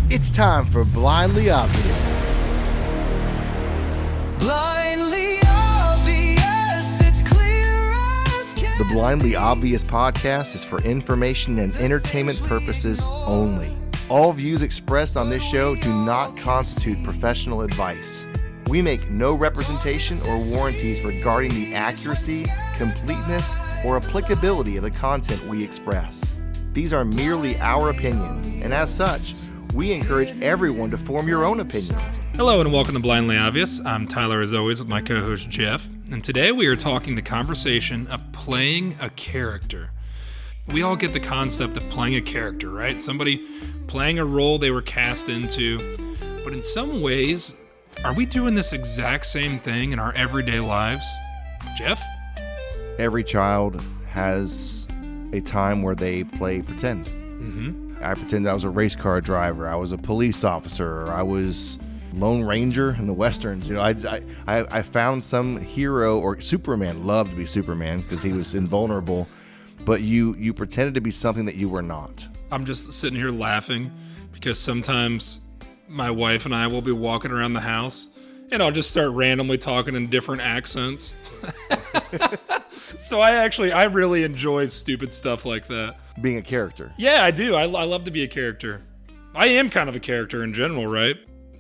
It's time for Blindly Obvious. Blindly obvious, it's clear as can. The Blindly Obvious podcast is for information and entertainment purposes only. All views expressed on this show do not constitute professional advice. We make no representation or warranties regarding the accuracy, completeness, or applicability of the content we express. These are merely our opinions, and as such, we encourage everyone to form your own opinions. Hello and welcome to Blindly Obvious. I'm Tyler as always with my co-host Jeff, and today we are talking the conversation of playing a character. We all get the concept of playing a character, right? Somebody playing a role they were cast into, but in some ways, are we doing this exact same thing in our everyday lives? Jeff? Every child has a time where they play pretend. I pretended I was a race car driver, I was a police officer, or I was Lone Ranger in the Westerns. You know, I found some hero, or Superman. Loved to be Superman because he was invulnerable, but you pretended to be something that you were not. I'm just sitting here laughing because sometimes my wife and I will be walking around the house and I'll just start randomly talking in different accents. So I really enjoy stupid stuff like that. Being a character. Yeah, I do. I love to be a character. I am kind of a character in general, right?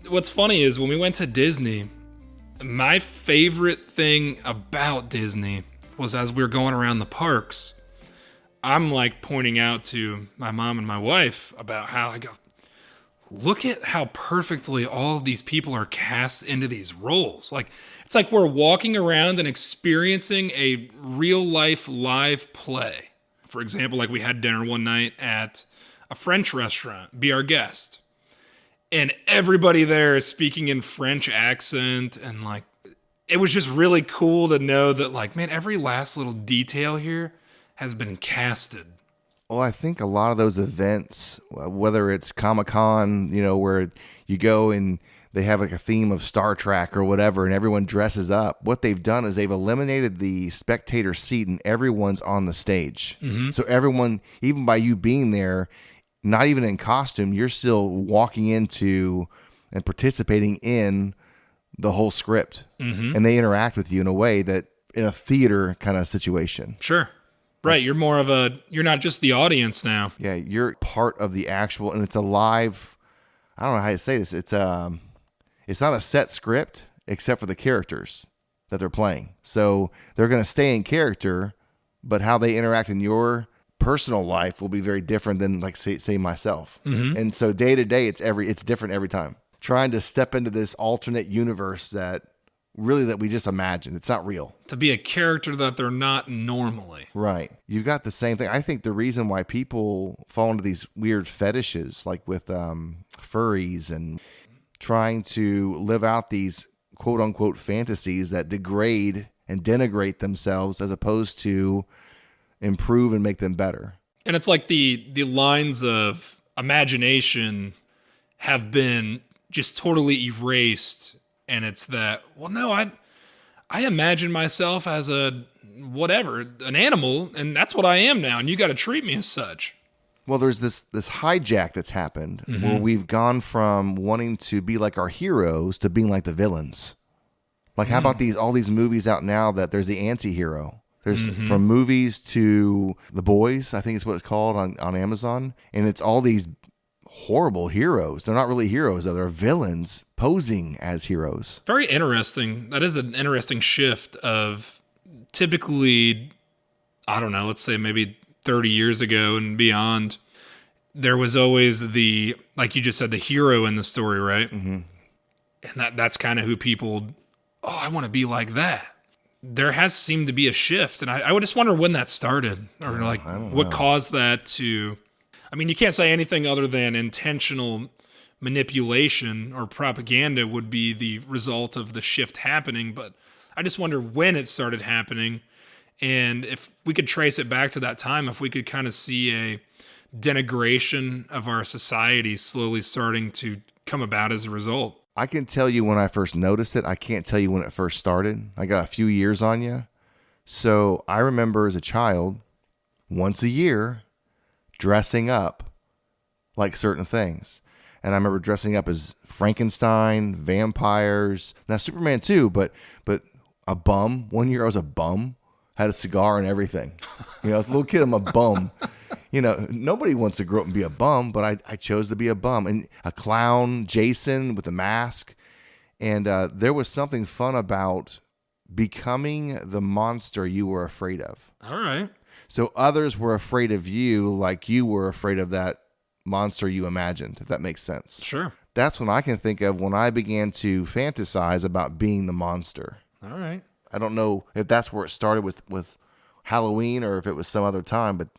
What's funny is when we went to Disney, my favorite thing about Disney was as we were going around the parks, I'm like pointing out to my mom and my wife about how I go, look at how perfectly all of these people are cast into these roles. Like, it's like we're walking around and experiencing a real life live play. For example, like we had dinner one night at a French restaurant, Be Our Guest. And everybody there is speaking in French accent. And like, it was just really cool to know that like, man, every last little detail here has been casted. Well, I think a lot of those events, whether it's Comic-Con, you know, where you go and they have like a theme of Star Trek or whatever, and everyone dresses up. What they've done is they've eliminated the spectator seat and everyone's on the stage. So everyone, even by you being there, not even in costume, you're still walking into and participating in the whole script. And they interact with you in a way that in a theater kind of situation. Sure. Right, you're not just the audience now. Yeah, you're part of the actual, and it's a live, I don't know how to say this, it's not a set script except for the characters that they're playing. So they're going to stay in character, but how they interact in your personal life will be very different than like say myself. And so day to day, it's different every time. Trying to step into this alternate universe that we just imagine. It's not real. To be a character that they're not normally. Right. You've got the same thing. I think the reason why people fall into these weird fetishes, like with furries and trying to live out these quote unquote fantasies that degrade and denigrate themselves as opposed to improve and make them better. And it's like the lines of imagination have been just totally erased. And it's that, well, no, I imagine myself as an animal, and that's what I am now, and you got to treat me as such. Well, there's this hijack that's happened where we've gone from wanting to be like our heroes to being like the villains. Like, how about all these movies out now that there's the anti-hero? There's from movies to The Boys, I think is what it's called on Amazon, and it's all these horrible heroes. They're not really heroes, though. They're villains posing as heroes. Very interesting. That is an interesting shift of typically, I don't know, let's say maybe 30 years ago and beyond, there was always like you just said, the hero in the story, right? And that's kind of who people, I want to be like that. There has seemed to be a shift, and I would just wonder when that started, or like what caused that to... I mean, you can't say anything other than intentional manipulation or propaganda would be the result of the shift happening, but I just wonder when it started happening, and if we could trace it back to that time, if we could kind of see a denigration of our society slowly starting to come about as a result. I can tell you when I first noticed it. I can't tell you when it first started. I got a few years on you. So I remember as a child, once a year, dressing up like certain things. And I remember dressing up as Frankenstein, vampires, now Superman too, but a bum. One year I was a bum, had a cigar and everything. You know, as a little kid, I'm a bum. You know, nobody wants to grow up and be a bum, but I chose to be a bum. And a clown, Jason, with a mask. And there was something fun about becoming the monster you were afraid of. All right. So others were afraid of you like you were afraid of that monster you imagined, if that makes sense. Sure. That's when I can think of when I began to fantasize about being the monster. All right. I don't know if that's where it started with Halloween or if it was some other time, but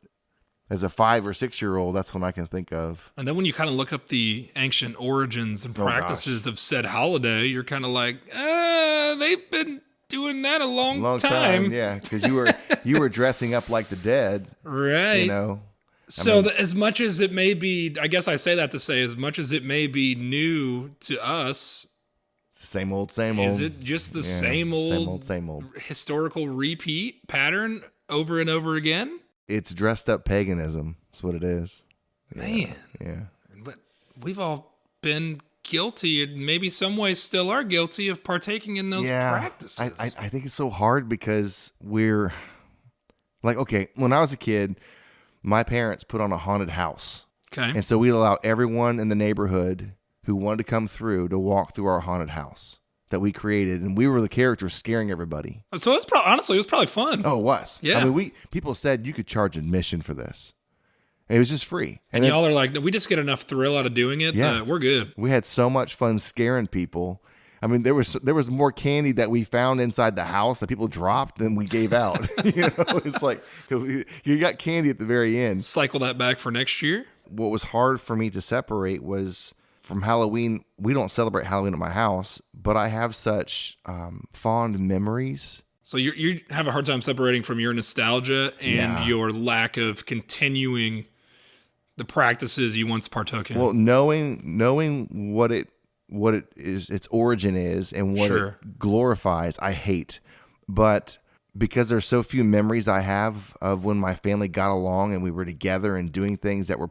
as a 5 or 6 year old, that's when I can think of. And then when you kind of look up the ancient origins and practices of said holiday, you're kind of like, they've been doing that a long time. Yeah, because you were dressing up like the dead, right? You know. So as much as it may be, I guess I say that to say, as much as it may be new to us, same old. Is it just the same old historical repeat pattern over and over again? It's dressed up paganism. That's what it is. Man. Yeah. But we've all been guilty, and maybe some ways still are guilty of partaking in those practices. I think it's so hard because we're like, okay, when I was a kid, my parents put on a haunted house. Okay. And so we'd allow everyone in the neighborhood who wanted to come through to walk through our haunted house that we created, and we were the characters scaring everybody. So it's honestly, it was probably fun. Oh, it was. Yeah. I mean, people said you could charge admission for this. And it was just free. And y'all are like, we just get enough thrill out of doing it. Yeah. We're good. We had so much fun scaring people. I mean, there was more candy that we found inside the house that people dropped than we gave out. You know, it's like you got candy at the very end. Cycle that back for next year. What was hard for me to separate was from Halloween. We don't celebrate Halloween at my house, but I have such fond memories. So you have a hard time separating from your nostalgia and your lack of continuing the practices you once partook in. Well, knowing what it is, its origin is, and what it glorifies, I hate. But because there's so few memories I have of when my family got along and we were together and doing things that were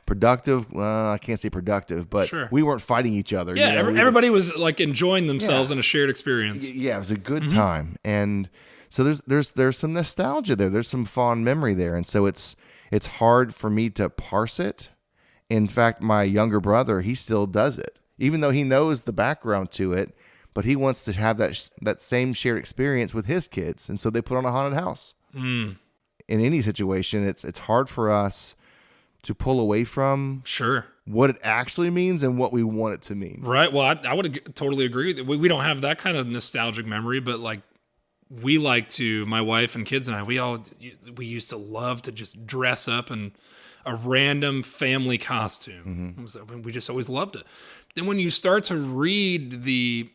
productive. Well, I can't say productive, but we weren't fighting each other. Yeah, everybody was like enjoying themselves in a shared experience. Yeah, it was a good time, and so there's some nostalgia there. There's some fond memory there, and so it's hard for me to parse it. In fact, my younger brother, he still does it, even though he knows the background to it. But he wants to have that same shared experience with his kids, and so they put on a haunted house. In any situation, it's hard for us to pull away from what it actually means and what we want it to mean. Right. Well, I would totally agree with you. We don't have that kind of nostalgic memory, but like we like to, my wife and kids and I, we used to love to just dress up in a random family costume. We just always loved it. Then when you start to read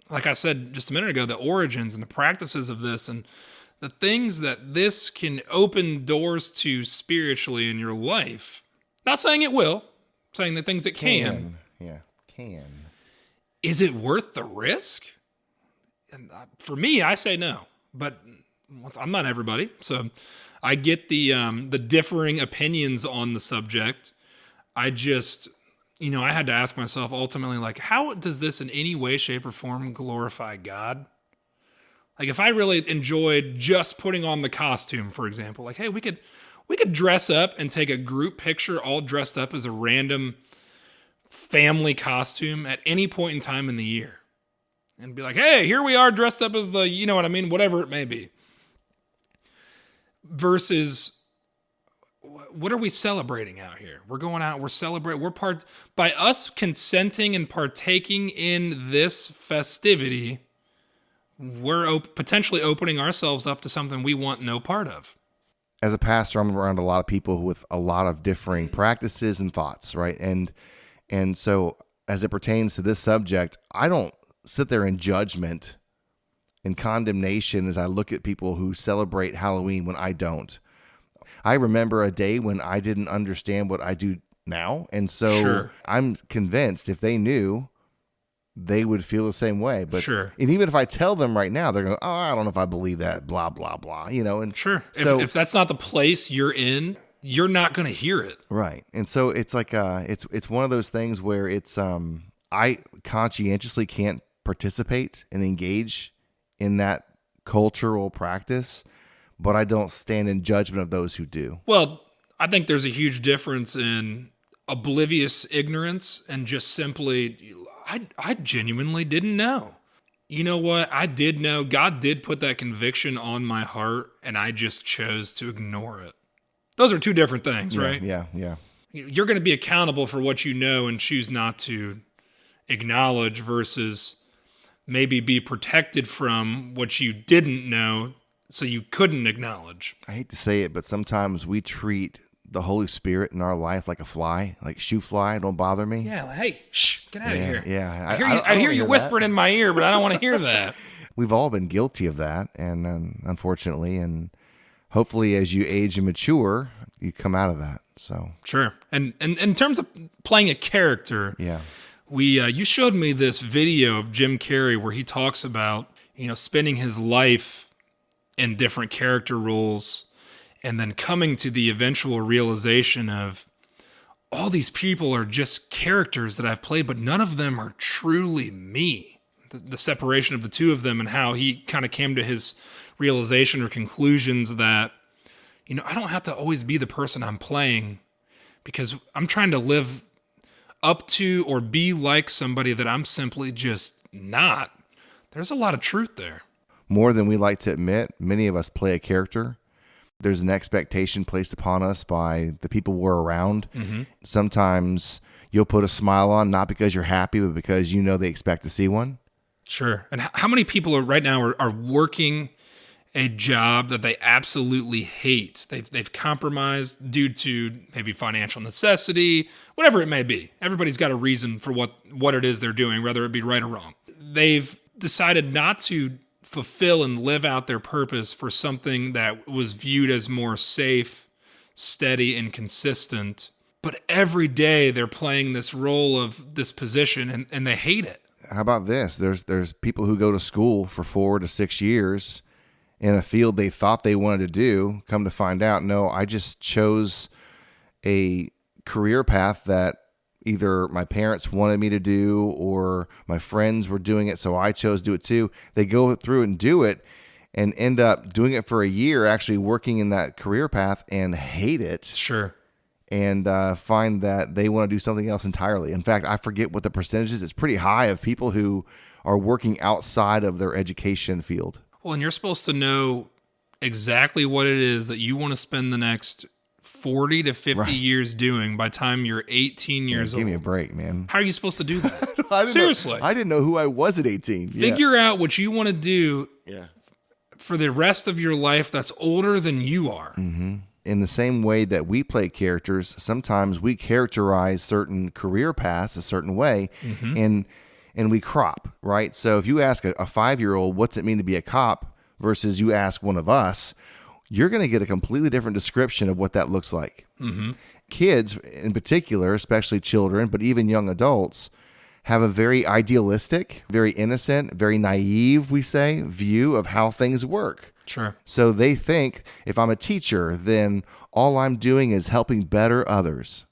like I said just a minute ago, the origins and the practices of this and the things that this can open doors to spiritually in your life. Not saying it will, saying the things it can. Yeah, can. Is it worth the risk? And for me, I say no. But I'm not everybody, so I get the differing opinions on the subject. I just... I had to ask myself ultimately, like, how does this in any way, shape, or form glorify God? Like, if I really enjoyed just putting on the costume, for example, like, hey, we could dress up and take a group picture all dressed up as a random family costume at any point in time in the year. And be like, hey, here we are dressed up as the, you know what I mean, whatever it may be. Versus... what are we celebrating out here? We're going out, we're celebrating, by us consenting and partaking in this festivity, we're potentially opening ourselves up to something we want no part of. As a pastor, I'm around a lot of people with a lot of differing practices and thoughts, right? And so as it pertains to this subject, I don't sit there in judgment and condemnation as I look at people who celebrate Halloween when I don't. I remember a day when I didn't understand what I do now. And so I'm convinced if they knew, they would feel the same way. But and even if I tell them right now, they're going, oh, I don't know if I believe that, blah, blah, blah, And so if that's not the place you're in, you're not going to hear it. Right. And so it's like it's one of those things where it's I conscientiously can't participate and engage in that cultural practice, but I don't stand in judgment of those who do. Well, I think there's a huge difference in oblivious ignorance and just simply, I genuinely didn't know. You know what? I did know. God did put that conviction on my heart, and I just chose to ignore it. Those are two different things, right? Yeah. You're going to be accountable for what you know and choose not to acknowledge versus maybe be protected from what you didn't know so you couldn't acknowledge. I hate to say it, but sometimes we treat the Holy Spirit in our life like a fly, like shoo fly, don't bother me. Yeah, like, hey, shh, get out of here. Yeah. I hear you whispering in my ear, but I don't want to hear that. We've all been guilty of that, and unfortunately, and hopefully as you age and mature, you come out of that. So Sure. And in terms of playing a character, yeah. you showed me this video of Jim Carrey where he talks about, spending his life in different character roles and then coming to the eventual realization of all these people are just characters that I've played, but none of them are truly me. The separation of the two of them and how he kind of came to his realization or conclusions that, I don't have to always be the person I'm playing because I'm trying to live up to or be like somebody that I'm simply just not. There's a lot of truth there. More than we like to admit, many of us play a character. There's an expectation placed upon us by the people we're around. Mm-hmm. Sometimes you'll put a smile on, not because you're happy, but because they expect to see one. Sure. And how many people right now are working a job that they absolutely hate? They've compromised due to maybe financial necessity, whatever it may be. Everybody's got a reason for what it is they're doing, whether it be right or wrong. They've decided not to fulfill and live out their purpose for something that was viewed as more safe, steady, and consistent. But every day they're playing this role of this position and they hate it. How about this? There's people who go to school for 4 to 6 years in a field they thought they wanted to do, come to find out, no, I just chose a career path that either my parents wanted me to do or my friends were doing it, so I chose to do it too. They go through and do it and end up doing it for a year, actually working in that career path and hate it. Sure. And find that they want to do something else entirely. In fact, I forget what the percentage is. It's pretty high of people who are working outside of their education field. Well, and you're supposed to know exactly what it is that you want to spend the next 40 to 50 years doing by the time you're 18 years old. Give me a break, man. How are you supposed to do that? Seriously. I didn't know who I was at 18. Figure out what you want to do for the rest of your life that's older than you are. Mm-hmm. In the same way that we play characters, sometimes we characterize certain career paths a certain way, and we crop, right? So if you ask a 5-year-old, what's it mean to be a cop, versus you ask one of us, you're going to get a completely different description of what that looks like. Mm-hmm. Kids in particular, especially children, but even young adults, have a very idealistic, very innocent, very naive, we say, view of how things work. Sure. So they think if I'm a teacher, then all I'm doing is helping better others.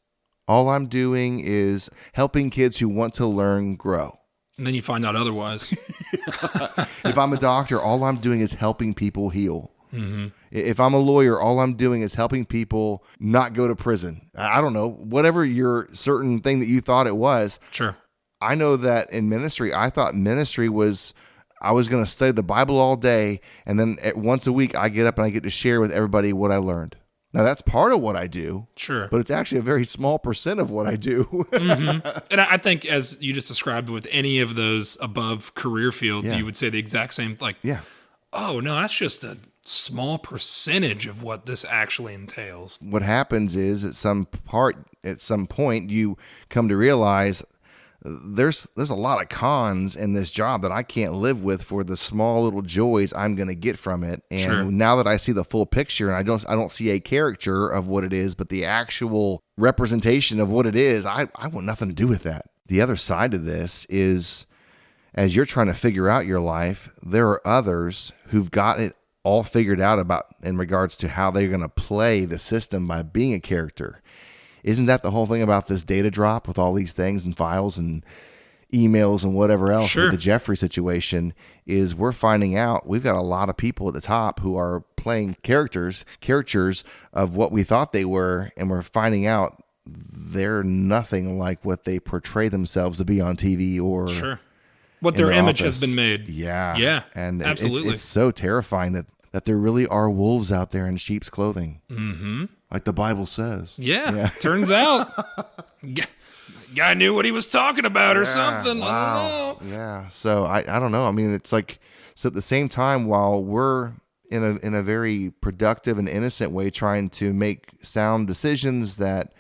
All I'm doing is helping kids who want to learn grow. And then you find out otherwise. If I'm a doctor, all I'm doing is helping people heal. Mm-hmm. If I'm a lawyer, all I'm doing is helping people not go to prison. I don't know, whatever your certain thing that you thought it was. Sure. I know that in ministry, I thought ministry was, I was going to study the Bible all day, and then once a week I get up and I get to share with everybody what I learned. Now that's part of what I do. Sure. But it's actually a very small percent of what I do. Mm-hmm. And I think as you just described with any of those above career fields, you would say the exact same, oh no, that's just a small percentage of what this actually entails. What happens is at some point you come to realize there's a lot of cons in this job that I can't live with for the small little joys I'm going to get from it. And now that I see the full picture, and I don't see a caricature of what it is, but the actual representation of what it is, I want nothing to do with that. The other side of this is, as you're trying to figure out your life, there are others who've got it all figured out about in regards to how they're going to play the system by being a character. Isn't that the whole thing about this data drop with all these things and files and emails and whatever else? Sure. With the Jeffrey situation is we're finding out we've got a lot of people at the top who are playing caricatures of what we thought they were, and we're finding out they're nothing like what they portray themselves to be on TV or Sure. What their image has office. been made. Yeah. Yeah, And absolutely. it's so terrifying that there really are wolves out there in sheep's clothing. Mm-hmm. Like the Bible says. Yeah. Turns out guy knew what he was talking about or something. Wow. I don't know. Yeah. So I don't know. I mean, it's like, so at the same time, while we're in a very productive and innocent way trying to make sound decisions that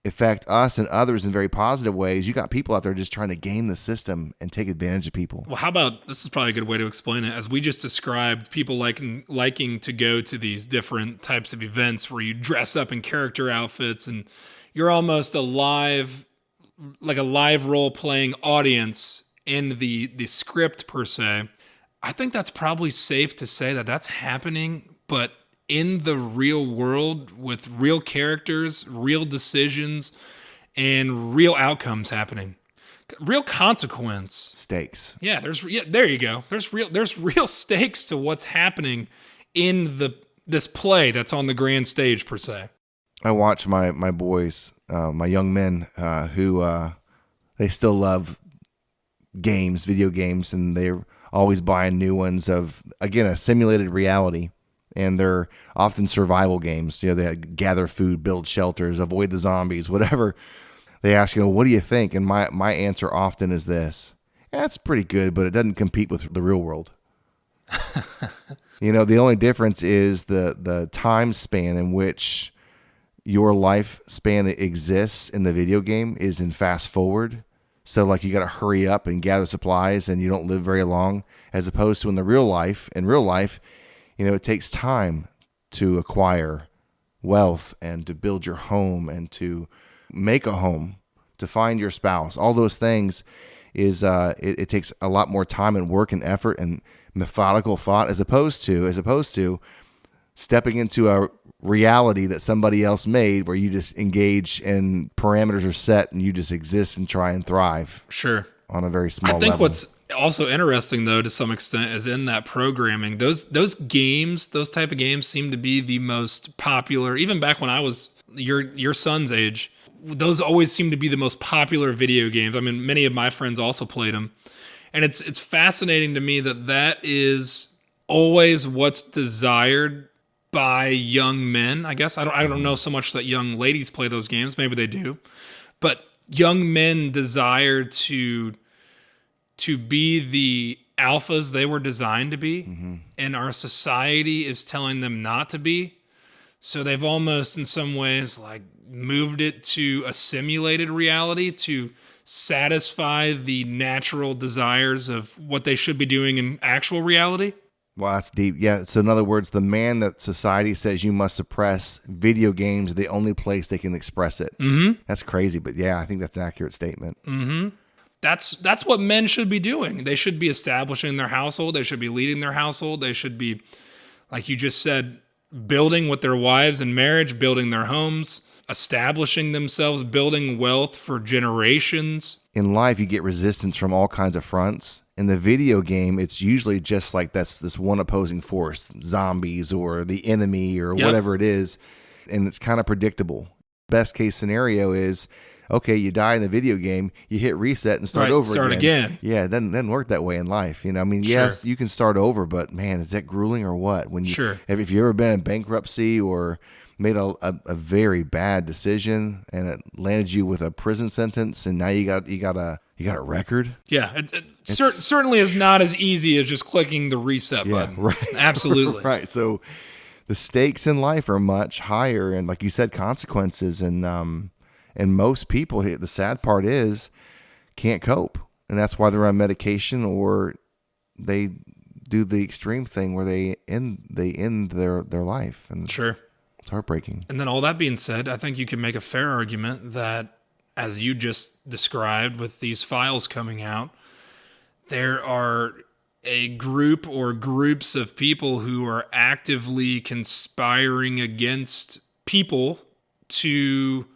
affect us and others in very positive ways, you got people out there just trying to game the system and take advantage of people. Well, how about, this is probably a good way to explain it. As we just described, people liking to go to these different types of events where you dress up in character outfits and you're almost a live role-playing audience in the script per se. I think that's probably safe to say that that's happening, but in the real world with real characters, real decisions, and real outcomes happening. Real consequence. Stakes. Yeah, there you go. There's real stakes to what's happening in this play that's on the grand stage per se. I watch my boys, my young men, who they still love games, video games, and they're always buying new ones of, again, a simulated reality. And they're often survival games. You know, they gather food, build shelters, avoid the zombies, whatever. They ask, what do you think? And my answer often is this: it's pretty good, but it doesn't compete with the real world. The only difference is the time span in which your lifespan exists in the video game is in fast forward. So like you got to hurry up and gather supplies and you don't live very long, as opposed to in real life, it takes time to acquire wealth and to build your home and to make a home, to find your spouse. All those things is it takes a lot more time and work and effort and methodical thought as opposed to stepping into a reality that somebody else made where you just engage and parameters are set and you just exist and try and thrive. Sure. On a very small level. I think level. what's also interesting, though, to some extent, is in that programming. Those games, those type of games, seem to be the most popular. Even back when I was your son's age, those always seem to be the most popular video games. I mean, many of my friends also played them, and it's fascinating to me that is always what's desired by young men. I guess I don't know so much that young ladies play those games. Maybe they do, but young men desire to be the alphas they were designed to be, and our society is telling them not to be. So they've almost, in some ways, like moved it to a simulated reality to satisfy the natural desires of what they should be doing in actual reality. Well, that's deep. Yeah. So in other words, the man that society says you must suppress, video games are the only place they can express it. Mm-hmm. That's crazy. But yeah, I think that's an accurate statement. Mm-hmm. That's what men should be doing. They should be establishing their household. They should be leading their household. They should be, like you just said, building with their wives in marriage, building their homes, establishing themselves, building wealth for generations. In life, you get resistance from all kinds of fronts. In the video game, it's usually just like this one opposing force, zombies or the enemy or whatever it is, and it's kind of predictable. Best case scenario is, okay, you die in the video game, you hit reset and start again. Yeah, it doesn't work that way in life. Yes, you can start over, but man, is that grueling or what? If you've ever been in bankruptcy or made a very bad decision and it landed you with a prison sentence, and now you got a record. Yeah, it certainly is not as easy as just clicking the reset button. Right. Absolutely. Right. So the stakes in life are much higher, and like you said, consequences, and most people, the sad part is, can't cope, and that's why they're on medication or they do the extreme thing where they end their life. And sure, it's heartbreaking. And then all that being said, I think you can make a fair argument that, as you just described with these files coming out, there are a group or groups of people who are actively conspiring against people to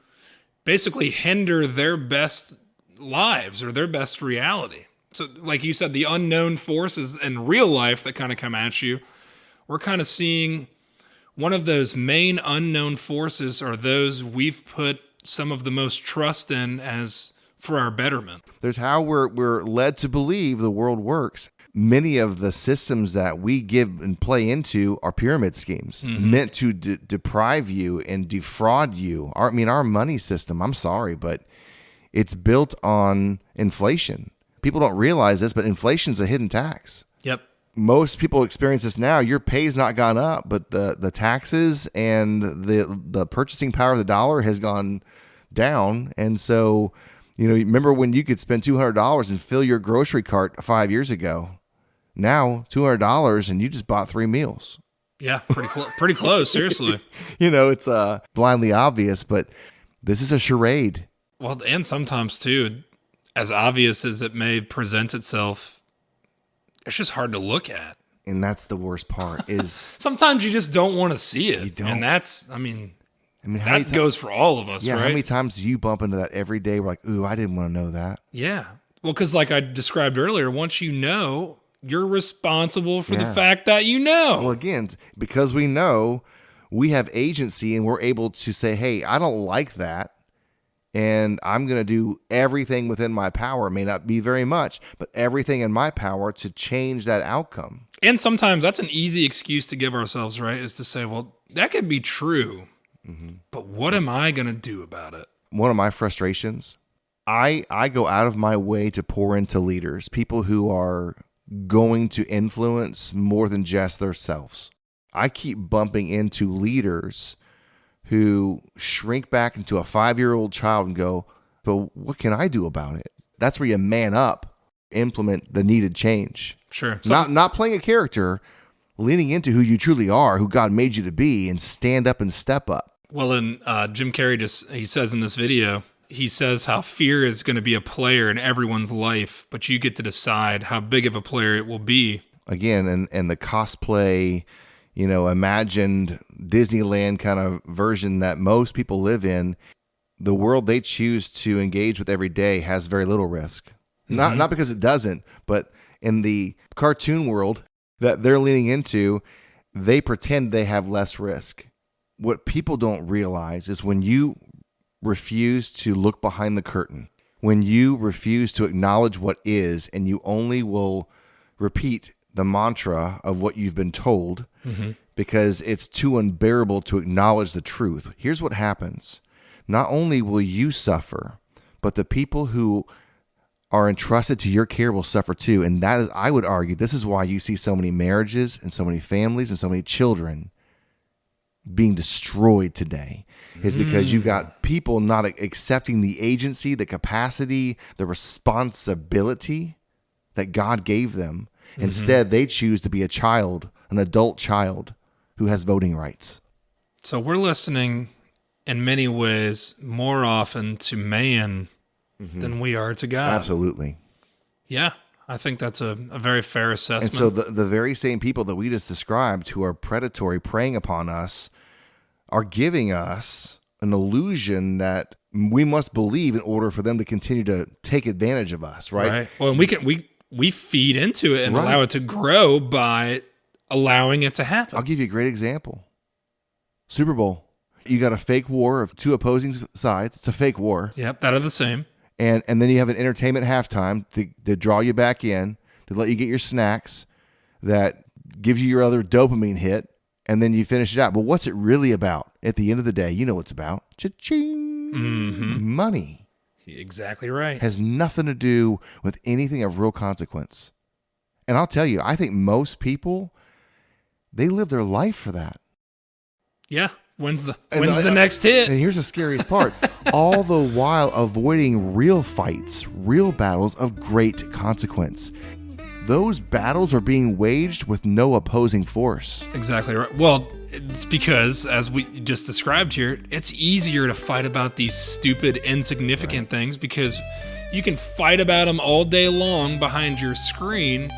basically hinder their best lives or their best reality. So like you said, the unknown forces in real life that kind of come at you, we're kind of seeing one of those main unknown forces are those we've put some of the most trust in as for our betterment. There's how we're led to believe the world works. Many of the systems that we give and play into are pyramid schemes meant to deprive you and defraud you. Our money system, I'm sorry, but it's built on inflation. People don't realize this, but inflation's a hidden tax. Yep. Most people experience this now. Your pay's not gone up, but the taxes and the purchasing power of the dollar has gone down. And so, remember when you could spend $200 and fill your grocery cart 5 years ago? Now $200 and you just bought 3 meals. Yeah, pretty close. Seriously. It's blindly obvious, but this is a charade. Well, and sometimes too, as obvious as it may present itself, it's just hard to look at. And that's the worst part is sometimes you just don't want to see it. You don't. And that's, that goes for all of us, yeah, right? How many times do you bump into that every day? We're like, ooh, I didn't want to know that. Yeah. Well, because like I described earlier, once you know, you're responsible for the fact that you know. Well, again, because we know, we have agency and we're able to say, hey, I don't like that. And I'm going to do everything within my power. It may not be very much, but everything in my power to change that outcome. And sometimes that's an easy excuse to give ourselves, right? Is to say, well, that could be true, but what am I going to do about it? One of my frustrations, I go out of my way to pour into leaders, people who are going to influence more than just themselves. I keep bumping into leaders who shrink back into a 5-year-old child and go, but what can I do about it? That's where you man up, implement the needed change. Sure. Not playing a character, leaning into who you truly are, who God made you to be, and stand up and step up. Well, and Jim Carrey he says in this video, he says how fear is going to be a player in everyone's life, but you get to decide how big of a player it will be. Again, and the cosplay, imagined Disneyland kind of version that most people live in, the world they choose to engage with every day has very little risk. Not because it doesn't, but in the cartoon world that they're leaning into, they pretend they have less risk. What people don't realize is when you refuse to look behind the curtain, when you refuse to acknowledge what is, and you only will repeat the mantra of what you've been told because it's too unbearable to acknowledge the truth. Here's what happens. Not only will you suffer, but the people who are entrusted to your care will suffer too. And that is, I would argue, this is why you see so many marriages and so many families and so many children being destroyed today, is because you got people not accepting the agency, the capacity, the responsibility that God gave them. Instead, they choose to be a child, an adult child who has voting rights. So we're listening in many ways more often to man than we are to God. Absolutely. Yeah, I think that's a very fair assessment. And so the very same people that we just described who are predatory, preying upon us, are giving us an illusion that we must believe in order for them to continue to take advantage of us, right? Well, and we feed into it and allow it to grow by allowing it to happen. I'll give you a great example. Super Bowl. You got a fake war of two opposing sides. It's a fake war. Yep, that are the same. And then you have an entertainment halftime to draw you back in, to let you get your snacks, that gives you your other dopamine hit, and then you finish it out. But what's it really about? At the end of the day, you know what it's about. Cha-ching. Money. Exactly right. Has nothing to do with anything of real consequence. And I'll tell you, I think most people, they live their life for that. Yeah. When's the next hit? And here's the scariest part. All the while avoiding real fights, real battles of great consequence. Those battles are being waged with no opposing force. Exactly right. Well, it's because, as we just described here, it's easier to fight about these stupid, insignificant things because you can fight about them all day long behind your screen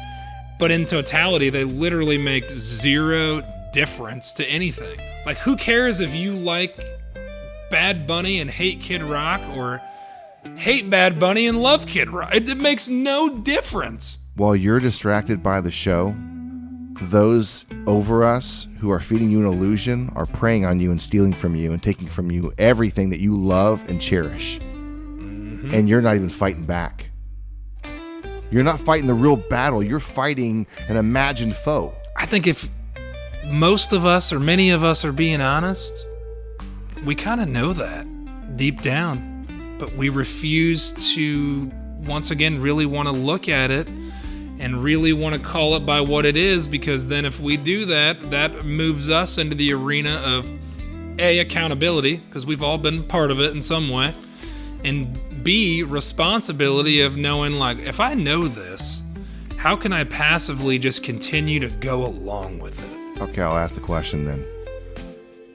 but in totality, they literally make zero difference to anything. Like, who cares if you like Bad Bunny and hate Kid Rock, or hate Bad Bunny and love Kid Rock? It makes no difference. While you're distracted by the show, those over us who are feeding you an illusion are preying on you and stealing from you and taking from you everything that you love and cherish. And you're not even fighting back. You're not fighting the real battle. You're fighting an imagined foe. I think if most of us, or many of us, are being honest, we kind of know that deep down, but we refuse to, once again, really want to look at it and really want to call it by what it is, because then if we do that, that moves us into the arena of A, accountability, because we've all been part of it in some way, and B, responsibility of knowing, like, if I know this, how can I passively just continue to go along with it? Okay, I'll ask the question then.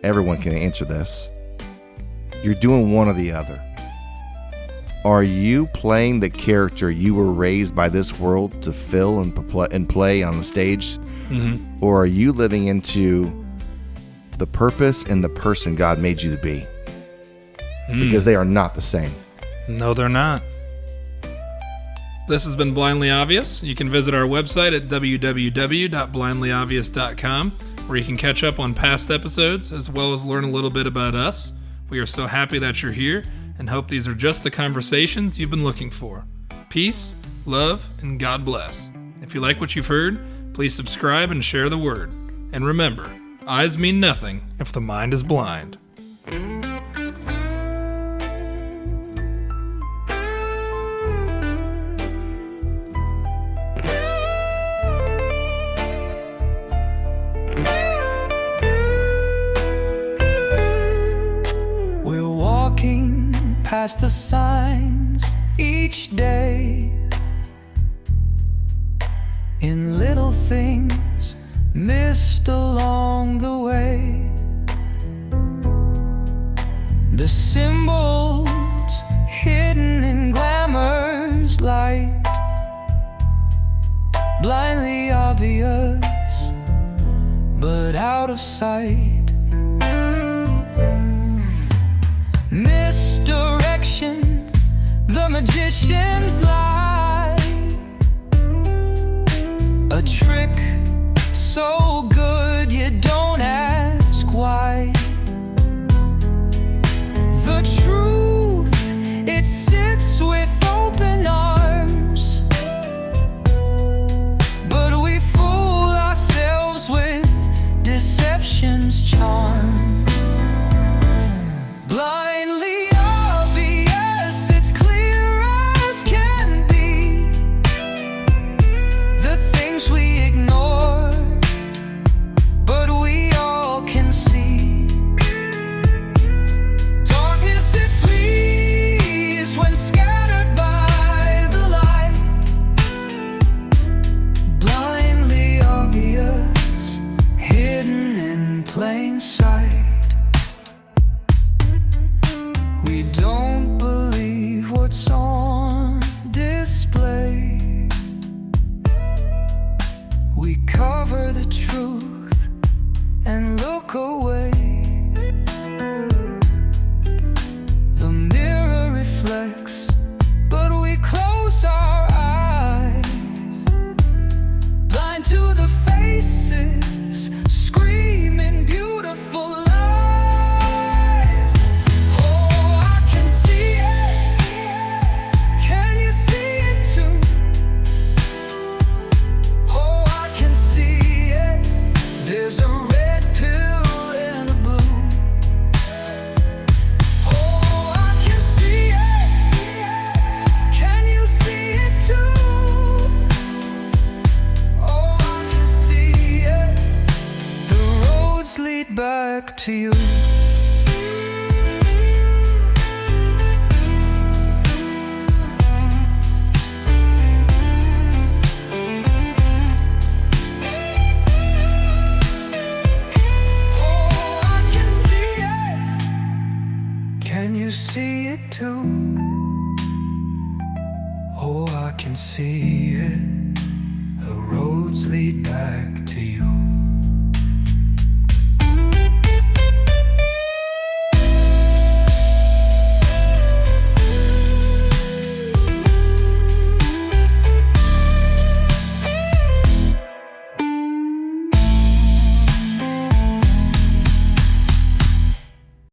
Everyone can answer this. You're doing one or the other. Are you playing the character you were raised by this world to fill and play on the stage? Mm-hmm. Or are you living into the purpose and the person God made you to be? Because they are not the same. No, they're not. This has been Blindly Obvious. You can visit our website at www.blindlyobvious.com, where you can catch up on past episodes as well as learn a little bit about us. We are so happy that you're here and hope these are just the conversations you've been looking for. Peace, love, and God bless. If you like what you've heard, please subscribe and share the word. And remember, eyes mean nothing if the mind is blind. Past the signs each day, in little things missed along the way, the symbols hidden in glamour's light, blindly obvious but out of sight. Misdirection, the magician's lie, a trick so good you don't ask why. The truth, it sits with open arms, but we fool ourselves with deception's charm. Blindly obvious, it's clear as can be, the things we ignore, but we all can see. Darkness, it flees when scattered by the light. Blindly obvious, hidden in plain sight. We don't believe what's on display. We cover the truth and look away. The mirror reflects, but we close our eyes, blind to the faces screaming beautiful lies. There's a red pill and a blue. Oh, I can see it. Can you see it too? Oh, I can see it. The roads lead back to you. Can you see it too? Oh, I can see it. The roads lead back to you.